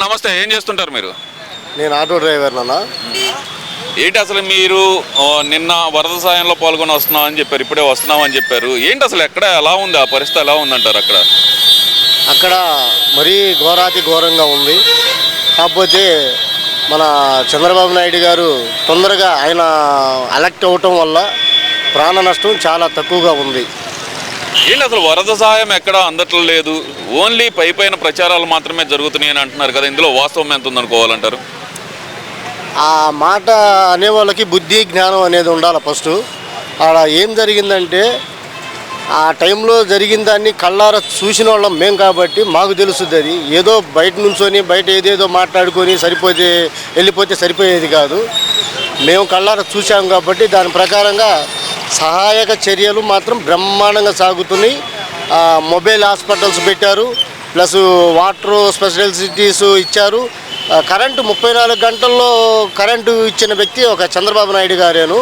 నమస్తే, ఏం చేస్తుంటారు మీరు? నేను ఆటో డ్రైవర్ నాన్న. ఏంటి అసలు మీరు నిన్న వరద సాయంలో పాల్గొని వస్తున్నాం అని చెప్పారు, ఇప్పుడే వస్తున్నాం అని చెప్పారు. ఏంటి అసలు ఎక్కడ ఎలా ఉంది, ఆ పరిస్థితి ఎలా ఉందంటారు అక్కడ? అక్కడ మరీ ఘోరాతి ఘోరంగా ఉంది. కాకపోతే మన చంద్రబాబు నాయుడు గారు తొందరగా ఆయన ఎలక్ట్ అవ్వటం వల్ల ప్రాణ నష్టం చాలా తక్కువగా ఉంది. ఏంటి అసలు వరద సహాయం ఎక్కడ అందట్లేదు, ఓన్లీ పైన ప్రచారాలు మాత్రమే జరుగుతున్నాయి అని అంటున్నారు కదా, ఇందులో వాస్తవం ఎంత ఉందనుకోవాలంటారు? ఆ మాట అనేవాళ్ళకి బుద్ధి జ్ఞానం అనేది ఉండాలి. ఫస్ట్ అక్కడ ఏం జరిగిందంటే ఆ టైంలో జరిగిన దాన్ని కళ్ళారా చూసిన వాళ్ళం మేము కాబట్టి మాకు తెలుస్తుంది. అది ఏదో బయట నుంచొని బయట ఏదేదో మాట్లాడుకొని వెళ్ళిపోతే సరిపోయేది కాదు. మేము కళ్ళారా చూసాం కాబట్టి దాని ప్రకారంగా సహాయక చర్యలు మాత్రం బ్రహ్మాండంగా సాగుతున్నాయి. మొబైల్ హాస్పిటల్స్ పెట్టారు, ప్లస్ వాటర్ స్పెషాలిటీస్ ఇచ్చారు. కరెంటు 34 గంటల్లో కరెంటు ఇచ్చిన వ్యక్తి ఒక చంద్రబాబు నాయుడు గారేను.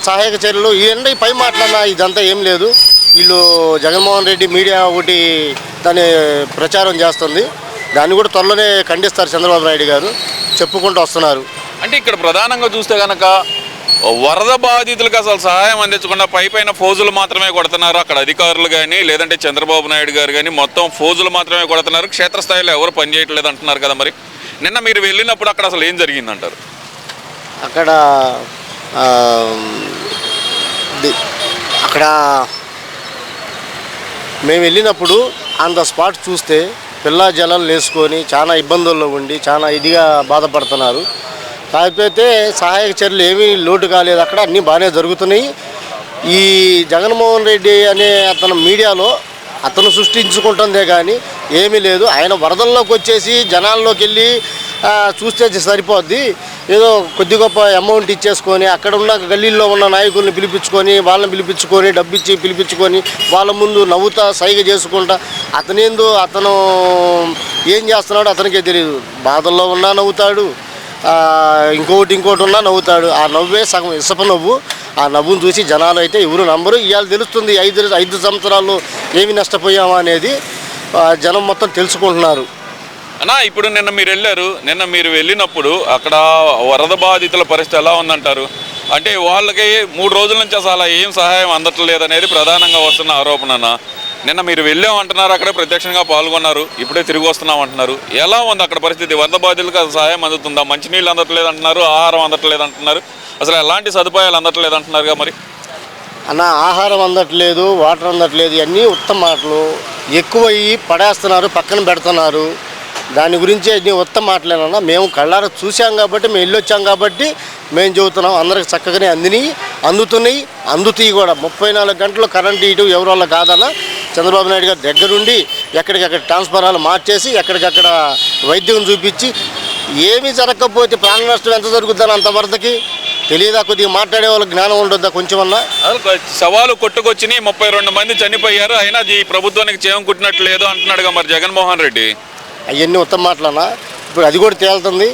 సహాయక చర్యలు ఇవన్నీ పై మాట్లాడినా ఇదంతా ఏం లేదు. వీళ్ళు జగన్మోహన్ రెడ్డి మీడియా ఒకటి దాన్ని ప్రచారం చేస్తుంది. దాన్ని కూడా త్వరలోనే ఖండిస్తారు చంద్రబాబు నాయుడు గారు, చెప్పుకుంటూ వస్తున్నారు. అంటే ఇక్కడ ప్రధానంగా చూస్తే కనుక వరద బాధితులకు అసలు సహాయం అందించకుండా పైన ఫోజులు మాత్రమే కొడుతున్నారు. అక్కడ అధికారులు కానీ లేదంటే చంద్రబాబు నాయుడు గారు కానీ మొత్తం ఫోజులు మాత్రమే కొడుతున్నారు. క్షేత్రస్థాయిలో ఎవరు పనిచేయట్లేదు అంటున్నారు కదా. మరి నిన్న మీరు వెళ్ళినప్పుడు అక్కడ అసలు ఏం జరిగిందంటారు? అక్కడ మేము వెళ్ళినప్పుడు ఆన్ ద స్పాట్ చూస్తే పిల్ల జలాలు వేసుకొని చాలా ఇబ్బందుల్లో ఉండి చాలా ఇదిగా బాధపడుతున్నారు. కాకపోతే సహాయక చర్యలు ఏమీ లోటు కాలేదు, అక్కడ అన్నీ బాగానే జరుగుతున్నాయి. ఈ జగన్మోహన్ రెడ్డి అనే అతను మీడియాలో అతను సృష్టించుకుంటుందే కానీ ఏమీ లేదు. ఆయన వరదల్లోకి వచ్చేసి జనాల్లోకి వెళ్ళి చూస్తే సరిపోద్ది. ఏదో కొద్ది గొప్ప అమౌంట్ ఇచ్చేసుకొని అక్కడ ఉన్న గల్లీల్లో ఉన్న నాయకుల్ని పిలిపించుకొని వాళ్ళని పిలిపించుకొని డబ్బిచ్చి పిలిపించుకొని వాళ్ళ ముందు నవ్వుతా సైగ చేసుకుంటా అతను ఏం చేస్తున్నాడో అతనికే తెలియదు. బాధల్లో ఉన్నా నవ్వుతాడు, ఇంకోటి ఉన్నా నవ్వుతాడు. ఆ నవ్వే సగం ఇసప నవ్వు. ఆ నవ్వును చూసి జనాలు అయితే ఎవరు నమ్మరు. ఇవాళ తెలుస్తుంది 5 సంవత్సరాల్లో ఏమి నష్టపోయామా అనేది జనం మొత్తం తెలుసుకుంటున్నారు. అన్నా, ఇప్పుడు నిన్న మీరు వెళ్ళినప్పుడు అక్కడ వరద బాధితుల పరిస్థితి ఎలా ఉందంటారు? అంటే వాళ్ళకి 3 రోజుల నుంచి అసలు ఏం సహాయం అందట్లేదు అనేది ప్రధానంగా వస్తున్న ఆరోపణ. నిన్న మీరు వెళ్ళామంటున్నారు, అక్కడే ప్రత్యక్షంగా పాల్గొన్నారు, ఇప్పుడే తిరిగి వస్తున్నాం అంటున్నారు. ఎలా ఉంది అక్కడ పరిస్థితి? వరద బాధితులకు అసలు సహాయం అందుతుందా? మంచినీళ్ళు అందట్లేదు అంటున్నారు, ఆహారం అందట్లేదు అంటున్నారు, అసలు ఎలాంటి సదుపాయాలు అందట్లేదు అంటున్నారుగా. మరి ఆహారం అందట్లేదు, వాటర్ అందట్లేదు, ఇవన్నీ ఉత్తమ మాటలు. ఎక్కువయ్యి పడేస్తున్నారు, పక్కన పెడుతున్నారు. దాని గురించి అన్ని ఉత్తమ మాటలేనన్నా. మేము కళ్ళారా చూసాం కాబట్టి మేము వెళ్ళొచ్చాం కాబట్టి మేము చెబుతున్నాం. అందరికి చక్కగానే అందుతాయి కూడా. 34 గంటలు కరెంటు ఇటు ఎవరి వల్ల కాదన్నా. చంద్రబాబు నాయుడు గారి దగ్గరుండి ఎక్కడికక్కడ ట్రాన్స్ఫారాలు మార్చేసి ఎక్కడికక్కడ వైద్యం చూపించి ఏమీ జరగకపోతే ప్రాణ నష్టం ఎంత జరుగుతుందని అంత వరదకి తెలియదా? కొద్దిగా మాట్లాడే వాళ్ళకి జ్ఞానం ఉండొద్దా కొంచెమన్నా? సవాలు కొట్టుకొచ్చినాయి, 32 మంది చనిపోయారు, అయినా ఈ ప్రభుత్వానికి చేయం కుట్టినట్లేదు అంటున్నాడుగా మరి జగన్మోహన్ రెడ్డి. అవన్నీ ఉత్తమ మాటలన్నా. ఇప్పుడు అది కూడా తేలుతుంది.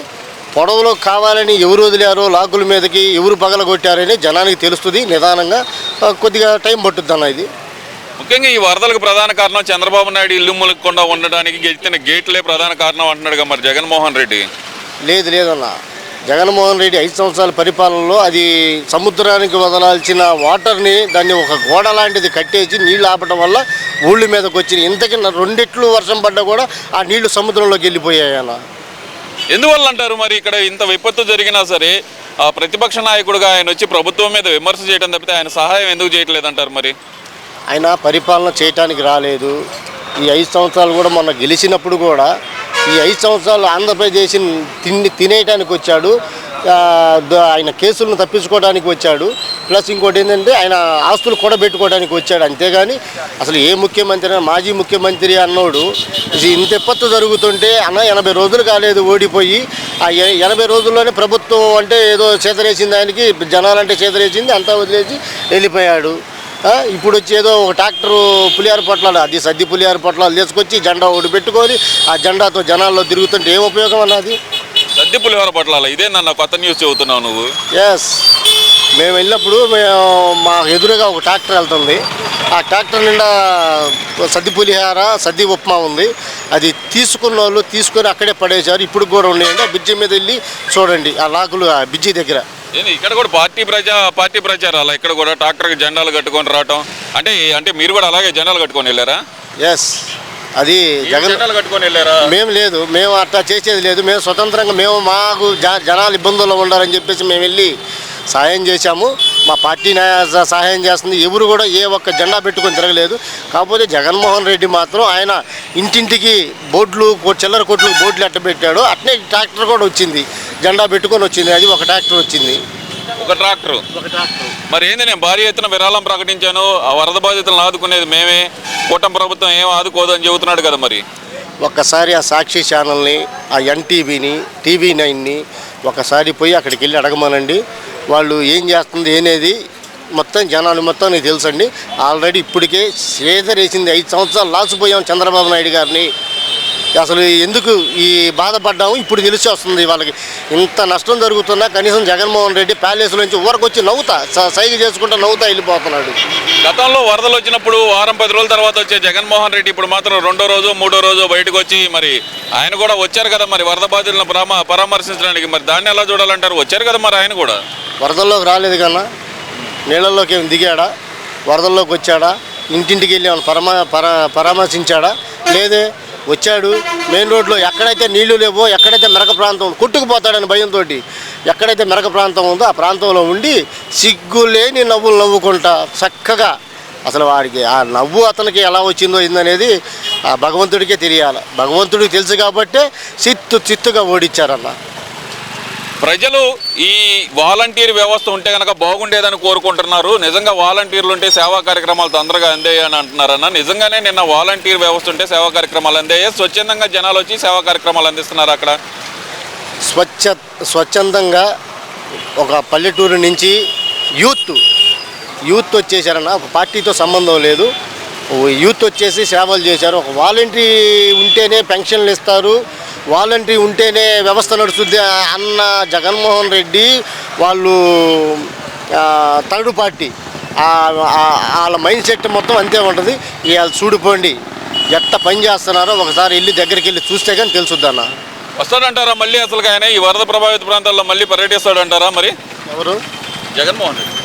పొడవులో కావాలని ఎవరు వదిలారో లాకుల మీదకి ఎవరు పగలగొట్టారని జనానికి తెలుస్తుంది. నిదానంగా కొద్దిగా టైం పట్టుద్ది అన్న. ఇది ముఖ్యంగా ఈ వరదలకు ప్రధాన కారణం చంద్రబాబు నాయుడు ఇల్లు ములగకుండా ఉండడానికి గెలిచిన గేట్లే ప్రధాన కారణం అంటున్నాడుగా మరి జగన్మోహన్ రెడ్డి. లేదన్న. జగన్మోహన్ రెడ్డి 5 సంవత్సరాల పరిపాలనలో అది సముద్రానికి వదలాల్సిన వాటర్ని దాన్ని ఒక గోడ లాంటిది కట్టేసి నీళ్లు ఆపడం వల్ల ఊళ్ళ మీదకి వచ్చినాయి. ఇంతకీ 2 రెట్లు వర్షం పడ్డా కూడా ఆ నీళ్లు సముద్రంలోకి వెళ్ళిపోయాయన్న. ఎందువల్ల అంటారు మరి? ఇక్కడ ఇంత విపత్తు జరిగినా సరే ప్రతిపక్ష నాయకుడుగా ఆయన వచ్చి ప్రభుత్వం మీద విమర్శ చేయడం తప్పితే ఆయన సహాయం ఎందుకు చేయట్లేదంటారు? మరి ఆయన పరిపాలన చేయటానికి రాలేదు. ఈ 5 సంవత్సరాలు కూడా మొన్న గెలిచినప్పుడు కూడా ఈ 5 సంవత్సరాలు ఆంధ్రప్రదేశ్ తినేయటానికి వచ్చాడు. ఆయన కేసులను తప్పించుకోవడానికి వచ్చాడు. ప్లస్ ఇంకోటి ఏంటంటే ఆయన ఆస్తులు కూడబెట్టుకోవడానికి వచ్చాడు. అంతేగాని అసలు ఏ ముఖ్యమంత్రి, మాజీ ముఖ్యమంత్రి అన్నోడు ఇంత విపత్తు జరుగుతుంటే 80 రోజులు కాలేదు ఓడిపోయి. ఆ 80 రోజుల్లోనే ప్రభుత్వం అంటే ఏదో చేతరేసింది, ఆయనకి జనాలంటే చేతరేసింది, అంతా వదిలేసి వెళ్ళిపోయాడు. ఇప్పుడు వచ్చి ఏదో ఒక ట్రాక్టరు పులిహార పొట్లాలు, అది సద్ది పులిహార పొట్లాలు తీసుకొచ్చి జెండా ఒకటి పెట్టుకొని ఆ జెండాతో జనాల్లో తిరుగుతుంటే ఏం ఉపయోగం అన్నది? సద్ది పులిహార పొట్లాలు ఇదే నన్ను కొత్త న్యూస్ చెబుతున్నావు నువ్వు. ఎస్, మేము వెళ్ళినప్పుడు మా ఎదురుగా ఒక ట్రాక్టర్ వెళ్తుంది. ఆ ట్రాక్టర్ నిండా సద్ది పులిహార, సద్ది ఉప్మా ఉంది. అది తీసుకున్న వాళ్ళు తీసుకొని అక్కడే పడేశారు. ఇప్పుడు కూడా ఉన్నాయండి. ఆ బ్రిడ్జి మీద వెళ్ళి చూడండి, ఆ లాకులు ఆ బ్రిడ్జి దగ్గర. ఇక్కడ కూడా పార్టీ ప్రచారాలు ఇక్కడ కూడా ట్రాక్టర్కి జెండాలు కట్టుకొని రావటం అంటే మీరు కూడా అలాగే జెండాలు కట్టుకొని వెళ్ళారా? ఎస్, అది జగన్ జెండాలు కట్టుకొని వెళ్ళారా? మేము లేదు, మేము అట్లా చేసేది లేదు. మేము స్వతంత్రంగా మాకు జనాలు ఇబ్బందుల్లో ఉండాలని చెప్పేసి మేము వెళ్ళి సహాయం చేశాము. మా పార్టీ సహాయం చేస్తుంది. ఎవరు కూడా ఏ ఒక్క జెండా పెట్టుకొని తిరగలేదు. కాకపోతే జగన్మోహన్ రెడ్డి మాత్రం ఆయన ఇంటింటికి బోర్డులు, చిల్లర కొట్లు బోర్డులు ఎట్ట పెట్టాడు, అట్నే ట్రాక్టర్ కూడా వచ్చింది, జెండా పెట్టుకొని వచ్చింది. అది ఒక ట్రాక్టర్ వచ్చింది. ఒక ట్రాక్టర్. మరి ఏంది, నేను భారీ ఎత్తున విరాళం ప్రకటించాను, ఆ వరద బాధితులను ఆదుకునేది మేమే, కూటమి ప్రభుత్వం ఏం ఆదుకోదు అని చెబుతున్నాడు కదా. మరి ఒక్కసారి ఆ సాక్షి ఛానల్ని, ఆ ఎన్టీవీని, TV9ని ఒకసారి పోయి అక్కడికి వెళ్ళి అడగమనండి. వాళ్ళు ఏం చేస్తుంది అనేది మొత్తం జనాలు మొత్తం నీకు తెలుసండి. ఆల్రెడీ ఇప్పటికే వేసింది 5 సంవత్సరాలు లాసిపోయాం చంద్రబాబు నాయుడు గారిని. అసలు ఎందుకు ఈ బాధపడ్డాము ఇప్పుడు తెలిసి వస్తుంది. వాళ్ళకి ఇంత నష్టం జరుగుతున్నా కనీసం జగన్మోహన్ రెడ్డి ప్యాలెస్ నుంచి ఊరకొచ్చి సైగ చేసుకుంటూ నవ్వుతా వెళ్ళిపోతున్నాడు. గతంలో వరదలు వచ్చినప్పుడు వారం 10 రోజుల తర్వాత వచ్చే జగన్మోహన్ రెడ్డి ఇప్పుడు మాత్రం 2వ రోజు 3వ రోజు బయటకు వచ్చి మరి ఆయన కూడా వచ్చారు కదా మరి వరద బాధితులను పరామర్శించడానికి. మరి దాన్ని ఎలా చూడాలంటారు? వచ్చారు కదా మరి ఆయన కూడా. వరదల్లోకి రాలేదు కన్నా, నీళ్ళల్లోకి ఏమి దిగాడా, వరదల్లోకి వచ్చాడా, ఇంటింటికి వెళ్ళి పరామర్శించాడా? లేదే. వచ్చాడు మెయిన్ రోడ్లో, ఎక్కడైతే నీళ్లు లేవో, ఎక్కడైతే మెరక ప్రాంతం కొట్టుకుపోతాడని భయంతో ఎక్కడైతే మెరక ప్రాంతం ఉందో ఆ ప్రాంతంలో ఉండి సిగ్గులేని నవ్వులు నవ్వుకుంటా చక్కగా, అసలు వాడికి ఆ నవ్వు అతనికి ఎలా వచ్చిందో ఏందనేది ఆ భగవంతుడికే తెలియాలి. భగవంతుడికి తెలుసు కాబట్టే చిత్తుగా ఓడిచ్చారన్న. ప్రజలు ఈ వాలంటీర్ వ్యవస్థ ఉంటే కనుక బాగుండేదని కోరుకుంటున్నారు. నిజంగా వాలంటీర్లు ఉంటే సేవా కార్యక్రమాలు తొందరగా అందేయని అంటున్నారన్న. నిజంగానే నిన్న వాలంటీర్ వ్యవస్థ ఉంటే సేవా కార్యక్రమాలు అందేయ, స్వచ్ఛందంగా జనాలు వచ్చి సేవా కార్యక్రమాలు అందిస్తున్నారు అక్కడ. స్వచ్ఛందంగా ఒక పల్లెటూరు నుంచి యూత్ వచ్చేసారన్న. ఒక పార్టీతో సంబంధం లేదు, యూత్ వచ్చేసి సేవలు చేశారు. ఒక వాలంటరీ ఉంటేనే పెన్షన్లు ఇస్తారు, వాలంటరీ ఉంటేనే వ్యవస్థ నడుస్తుంది అన్న జగన్మోహన్ రెడ్డి వాళ్ళు థర్డ్ పార్టీ, వాళ్ళ మైండ్ సెట్ మొత్తం అంతే ఉంటుంది. ఇవాళ చూడిపోండి ఎట్ట పని చేస్తున్నారో ఒకసారి వెళ్ళి దగ్గరికి వెళ్ళి చూస్తే కానీ తెలుసుద్దన్న. వస్తాడంటారా మళ్ళీ? అసలు ఆయన ఈ వరద ప్రభావిత ప్రాంతాల్లో మళ్ళీ పర్యటిస్తాడంటారా? మరి ఎవరు? జగన్మోహన్ రెడ్డి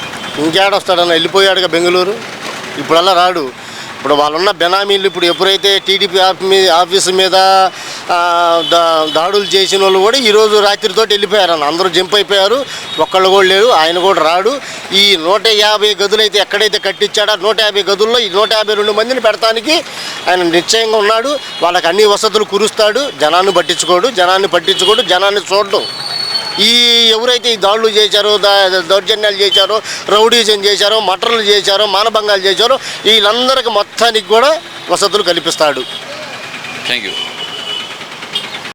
ఇంకేడొస్తాడన్న, వెళ్ళిపోయాడుగా బెంగళూరు, ఇప్పుడల్లా రాడు. ఇప్పుడు వాళ్ళున్న బెనామీలు ఇప్పుడు ఎప్పుడైతే టీడీపీ ఆఫీసు మీద దాడులు చేసిన వాళ్ళు కూడా ఈరోజు రాత్రితోటి వెళ్ళిపోయారన్న. అందరూ జంప్ అయిపోయారు, ఒక్కళ్ళు కూడా లేరు. ఆయన కూడా రాడు. ఈ 150 గదులు అయితే ఎక్కడైతే కట్టించాడో 150 గదుల్లో ఈ 152 మందిని పెడతానికి ఆయన నిశ్చయంగా ఉన్నాడు. వాళ్ళకి అన్ని వసతులు కురుస్తాడు. జనాన్ని పట్టించుకోడు, జనాన్ని చూడడం. ఈ ఎవరైతే ఈ దాడులు చేశారో, దౌర్జన్యాలు చేశారో, రౌడీజం చేశారో, మటర్లు చేశారో, మానభంగాలు చేశారో వీళ్ళందరికీ మొత్తానికి కూడా వసతులు కల్పిస్తాడు. Thank you.